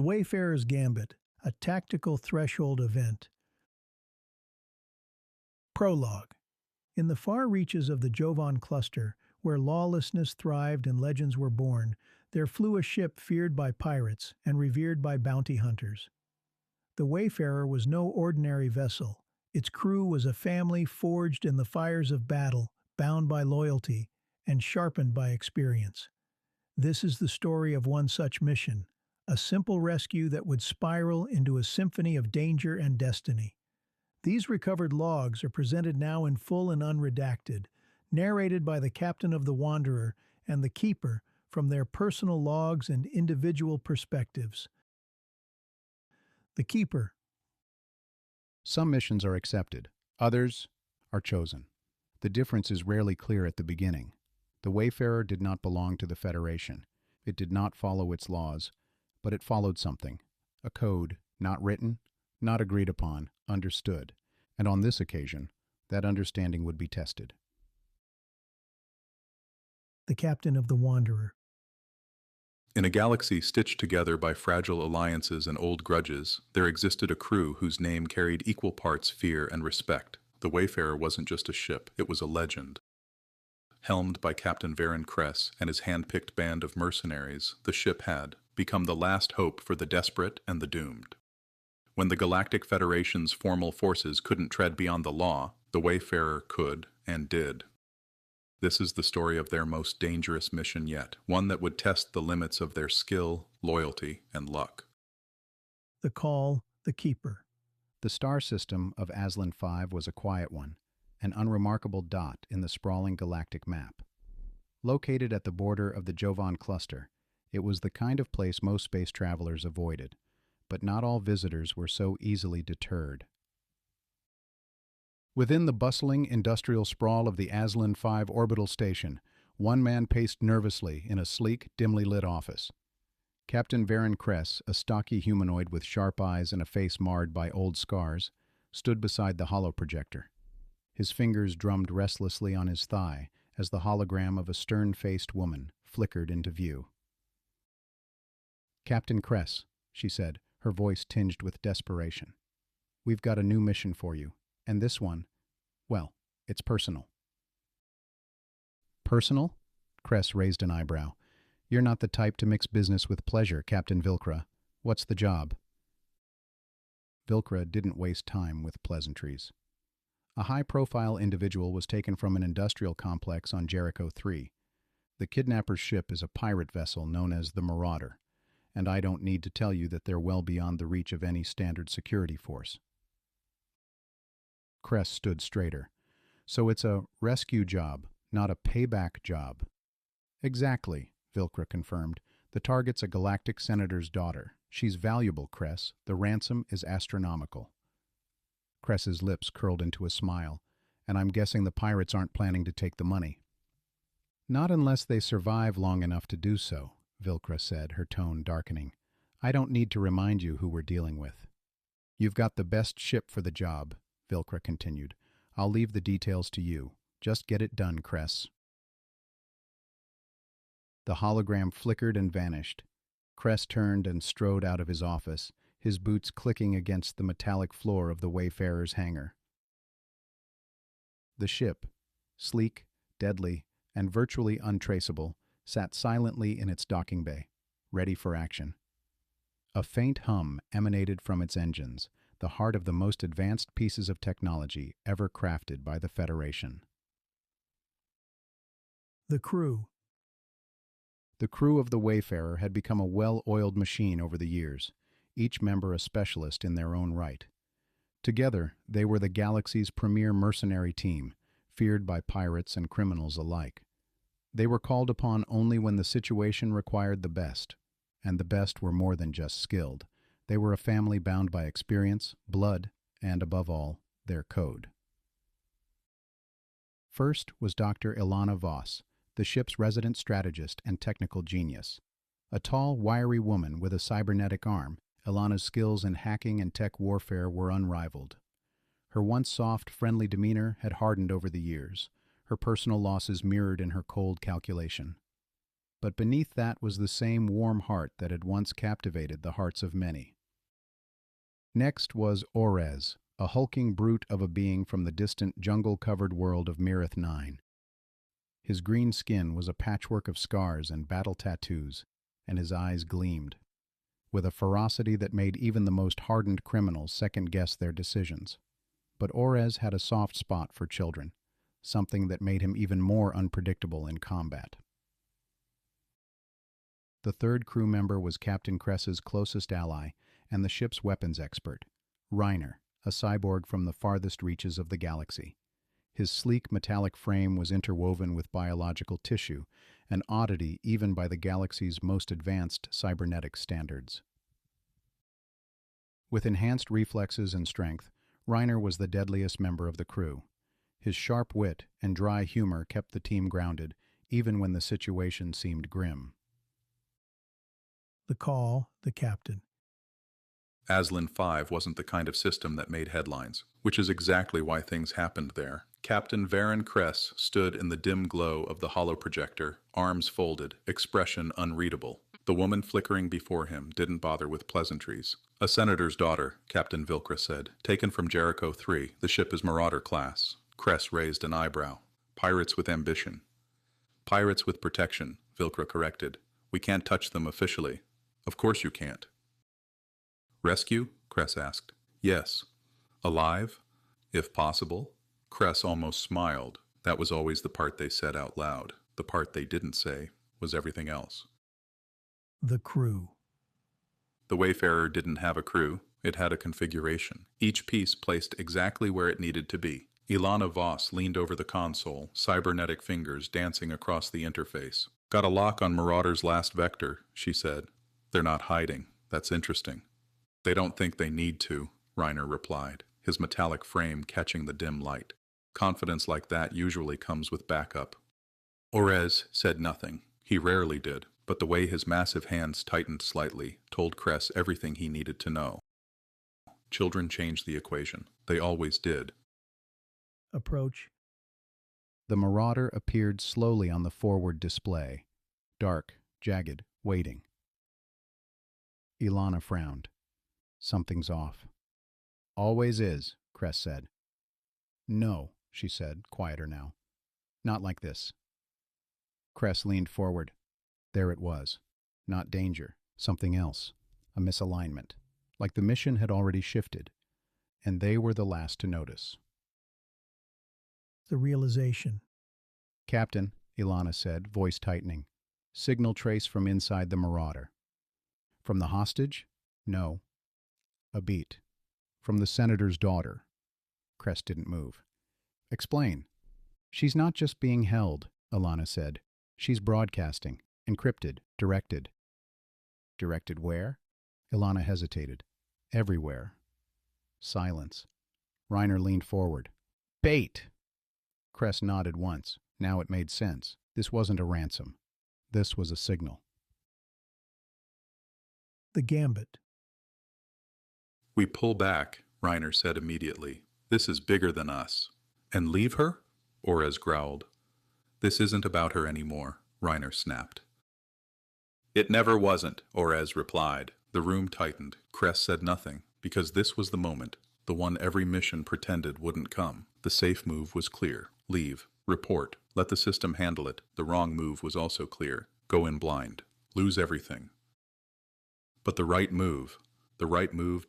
Wayfarer's Gambit, a tactical threshold event. Prologue. In the far reaches of the Jovan cluster, where lawlessness thrived and legends were born, there flew a ship feared by pirates and revered by bounty hunters. The Wayfarer was no ordinary vessel. Its crew was a family forged in the fires of battle, bound by loyalty, and sharpened by experience. This is the story of one such mission, a simple rescue that would spiral into a symphony of danger and destiny. These recovered logs are presented now in full and unredacted, narrated by the captain of the Wanderer and the keeper from their personal logs and individual perspectives. The keeper. Some missions are accepted, others are chosen. The difference is rarely clear at the beginning. The Wayfarer did not belong to the Federation. It did not follow its laws, but it followed something, a code, not written, not agreed upon, understood, and on this occasion, that understanding would be tested. The captain of the Wanderer. In a galaxy stitched together by fragile alliances and old grudges, there existed a crew whose name carried equal parts fear and respect. The Wayfarer wasn't just a ship, it was a legend. Helmed by Captain Varon Kress and his hand-picked band of mercenaries, the ship had become the last hope for the desperate and the doomed. When the Galactic Federation's formal forces couldn't tread beyond the law, the Wayfarer could and did. This is the story of their most dangerous mission yet, one that would test the limits of their skill, loyalty, and luck. The call, the keeper. The star system of Aslan V was a quiet one, an unremarkable dot in the sprawling galactic map. Located at the border of the Jovan cluster, it was the kind of place most space travelers avoided, but not all visitors were so easily deterred. Within the bustling industrial sprawl of the Aslan V orbital station, one man paced nervously in a sleek, dimly lit office. Captain Varon Kress, a stocky humanoid with sharp eyes and a face marred by old scars, stood beside the holoprojector. His fingers drummed restlessly on his thigh as the hologram of a stern-faced woman flickered into view. "Captain Kress," she said, her voice tinged with desperation. "We've got a new mission for you, and this one, well, it's personal." "Personal?" Kress raised an eyebrow. "You're not the type to mix business with pleasure, Captain Vilkra. What's the job?" Vilkra didn't waste time with pleasantries. A high-profile individual was taken from an industrial complex on Jericho 3. The kidnapper's ship is a pirate vessel known as the Marauder, and I don't need to tell you that they're well beyond the reach of any standard security force. Kress stood straighter. "So it's a rescue job, not a payback job." "Exactly," Vilkra confirmed. "The target's a galactic senator's daughter. She's valuable, Kress. The ransom is astronomical." Kress's lips curled into a smile. "And I'm guessing the pirates aren't planning to take the money." "Not unless they survive long enough to do so," Vilkra said, her tone darkening. "I don't need to remind you who we're dealing with." "You've got the best ship for the job," Vilkra continued. "I'll leave the details to you. Just get it done, Kress." The hologram flickered and vanished. Kress turned and strode out of his office, his boots clicking against the metallic floor of the Wayfarer's hangar. The ship, sleek, deadly, and virtually untraceable, sat silently in its docking bay, ready for action. A faint hum emanated from its engines, the heart of the most advanced pieces of technology ever crafted by the Federation. The crew. The crew of the Wayfarer had become a well-oiled machine over the years, each member a specialist in their own right. Together, they were the galaxy's premier mercenary team, feared by pirates and criminals alike. They were called upon only when the situation required the best, and the best were more than just skilled. They were a family bound by experience, blood, and, above all, their code. First was Dr. Ilana Voss, the ship's resident strategist and technical genius. A tall, wiry woman with a cybernetic arm, Ilana's skills in hacking and tech warfare were unrivaled. Her once soft, friendly demeanor had hardened over the years, her personal losses mirrored in her cold calculation. But beneath that was the same warm heart that had once captivated the hearts of many. Next was Orez, a hulking brute of a being from the distant jungle-covered world of Mirith 9. His green skin was a patchwork of scars and battle tattoos, and his eyes gleamed, with a ferocity that made even the most hardened criminals second-guess their decisions. But Orez had a soft spot for children, something that made him even more unpredictable in combat. The third crew member was Captain Kress's closest ally and the ship's weapons expert, Reiner, a cyborg from the farthest reaches of the galaxy. His sleek metallic frame was interwoven with biological tissue, an oddity even by the galaxy's most advanced cybernetic standards. With enhanced reflexes and strength, Reiner was the deadliest member of the crew. His sharp wit and dry humor kept the team grounded, even when the situation seemed grim. The call, the captain. Aslan 5 wasn't the kind of system that made headlines, which is exactly why things happened there. Captain Varon Kress stood in the dim glow of the holoprojector, arms folded, expression unreadable. The woman flickering before him didn't bother with pleasantries. "A senator's daughter," Captain Vilcra said. "Taken from Jericho 3. The ship is Marauder-class." Kress raised an eyebrow. "Pirates with ambition." "Pirates with protection," Vilcra corrected. "We can't touch them officially." "Of course you can't." "Rescue?" Kress asked. "Yes." "Alive?" "If possible." Kress almost smiled. That was always the part they said out loud. The part they didn't say was everything else. The crew. The Wayfarer didn't have a crew. It had a configuration. Each piece placed exactly where it needed to be. Ilana Voss leaned over the console, cybernetic fingers dancing across the interface. "Got a lock on Marauder's last vector," she said. "They're not hiding. That's interesting." "They don't think they need to," Reiner replied, his metallic frame catching the dim light. "Confidence like that usually comes with backup." Orez said nothing. He rarely did, but the way his massive hands tightened slightly told Kress everything he needed to know. Children changed the equation. They always did. Approach. The Marauder appeared slowly on the forward display, dark, jagged, waiting. Ilana frowned. "Something's off." "Always is," Kress said. "No," she said, quieter now. "Not like this." Kress leaned forward. There it was. Not danger. Something else. A misalignment. Like the mission had already shifted. And they were the last to notice. The realization. "Captain," Ilana said, voice tightening. "Signal trace from inside the Marauder." "From the hostage?" "No." "A beat. From the senator's daughter." Kress didn't move. "Explain." "She's not just being held," Ilana said. "She's broadcasting. Encrypted. Directed." "Directed where?" Ilana hesitated. "Everywhere." Silence. Reiner leaned forward. "Bait!" Kress nodded once. Now it made sense. This wasn't a ransom. This was a signal. The gambit. "We pull back," Reiner said immediately. "This is bigger than us." "And leave her?" Orez growled. "This isn't about her anymore," Reiner snapped. "It never wasn't," Orez replied. The room tightened. Kress said nothing, because this was the moment, the one every mission pretended wouldn't come. The safe move was clear. Leave. Report. Let the system handle it. The wrong move was also clear. Go in blind. Lose everything. But the right move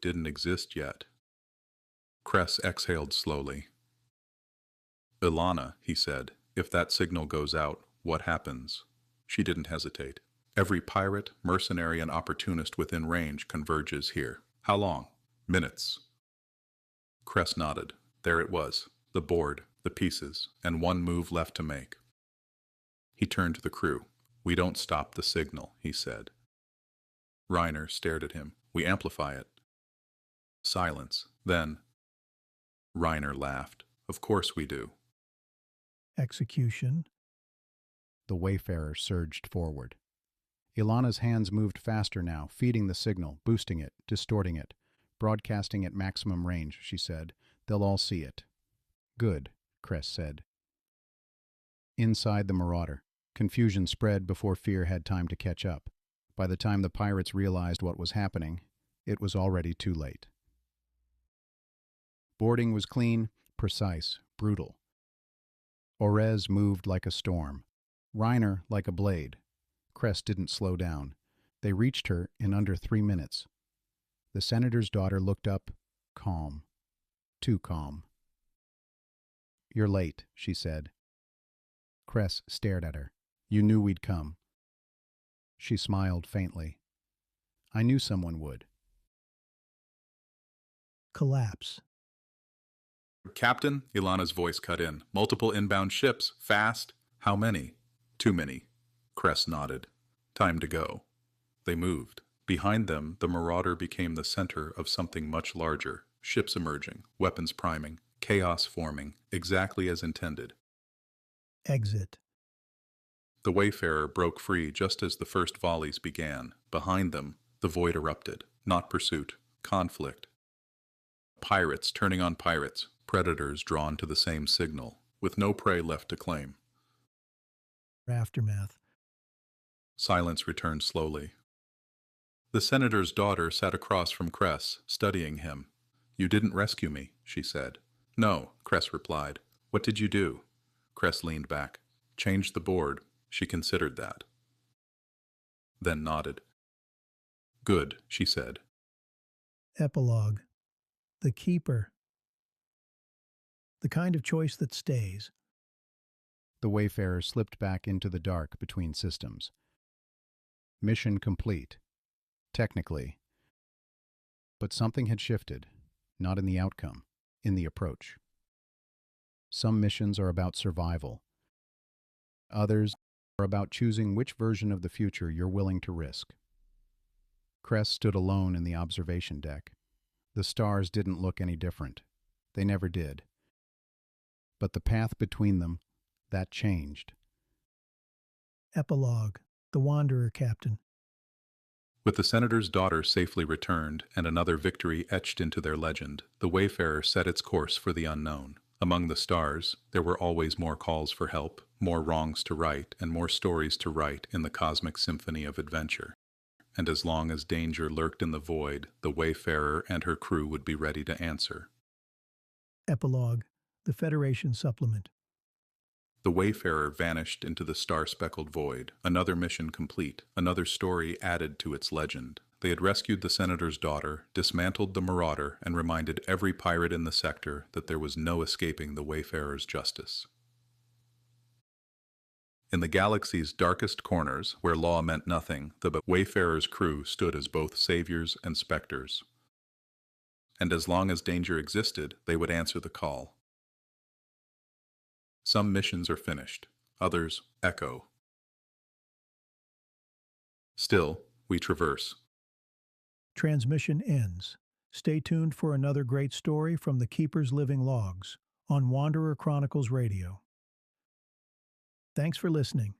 didn't exist yet. Kress exhaled slowly. "Ilana," he said, "if that signal goes out, what happens?" She didn't hesitate. "Every pirate, mercenary, and opportunist within range converges here." "How long?" "Minutes." Kress nodded. There it was. The board, the pieces, and one move left to make. He turned to the crew. "We don't stop the signal," he said. Reiner stared at him. "We amplify it." Silence. Then Reiner laughed. "Of course we do." Execution. The Wayfarer surged forward. Ilana's hands moved faster now, feeding the signal, boosting it, distorting it, broadcasting at maximum range, she said. "They'll all see it." "Good," Kress said. Inside the Marauder, Confusion spread before fear had time to catch up. By the time the pirates realized what was happening, it was already too late. Boarding was clean, precise, brutal. Orez moved like a storm. Reiner like a blade. Kress didn't slow down. They reached her in under 3 minutes. The senator's daughter looked up, calm. Too calm. "You're late," she said. Kress stared at her. "You knew we'd come." She smiled faintly. "I knew someone would." Collapse. Captain, Ilana's voice cut in. Multiple inbound ships. Fast. How many? Too many. Kress nodded. Time to go. They moved. Behind them, the Marauder became the center of something much larger. Ships emerging, weapons priming, chaos forming, exactly as intended. Exit. The Wayfarer broke free just as the first volleys began. Behind them, the void erupted. Not pursuit. Conflict. Pirates turning on pirates. Predators drawn to the same signal, with no prey left to claim. Aftermath. Silence returned slowly. The senator's daughter sat across from Kress, studying him. "You didn't rescue me," she said. "No," Kress replied. "What did you do?" Kress leaned back. "Changed the board." She considered that. Then nodded. "Good," she said. Epilogue. The Keeper. The kind of choice that stays. The Wayfarer slipped back into the dark between systems. Mission complete. Technically. But something had shifted, not in the outcome, in the approach. Some missions are about survival. Others are about choosing which version of the future you're willing to risk. Kress stood alone in the observation deck. The stars didn't look any different. They never did. But the path between them, that changed. Epilogue. The Wanderer Captain. With the senator's daughter safely returned and another victory etched into their legend, the Wayfarer set its course for the unknown. Among the stars, there were always more calls for help, more wrongs to right, and more stories to write in the cosmic symphony of adventure. And as long as danger lurked in the void, the Wayfarer and her crew would be ready to answer. Epilogue. The Federation Supplement. The Wayfarer vanished into the star-speckled void, another mission complete, another story added to its legend. They had rescued the senator's daughter, dismantled the Marauder, and reminded every pirate in the sector that there was no escaping the Wayfarer's justice. In the galaxy's darkest corners, where law meant nothing, the Wayfarer's crew stood as both saviors and specters. And as long as danger existed, they would answer the call. Some missions are finished, others echo. Still, we traverse. Transmission ends. Stay tuned for another great story from the Keeper's Living Logs on Wanderer Chronicles Radio. Thanks for listening.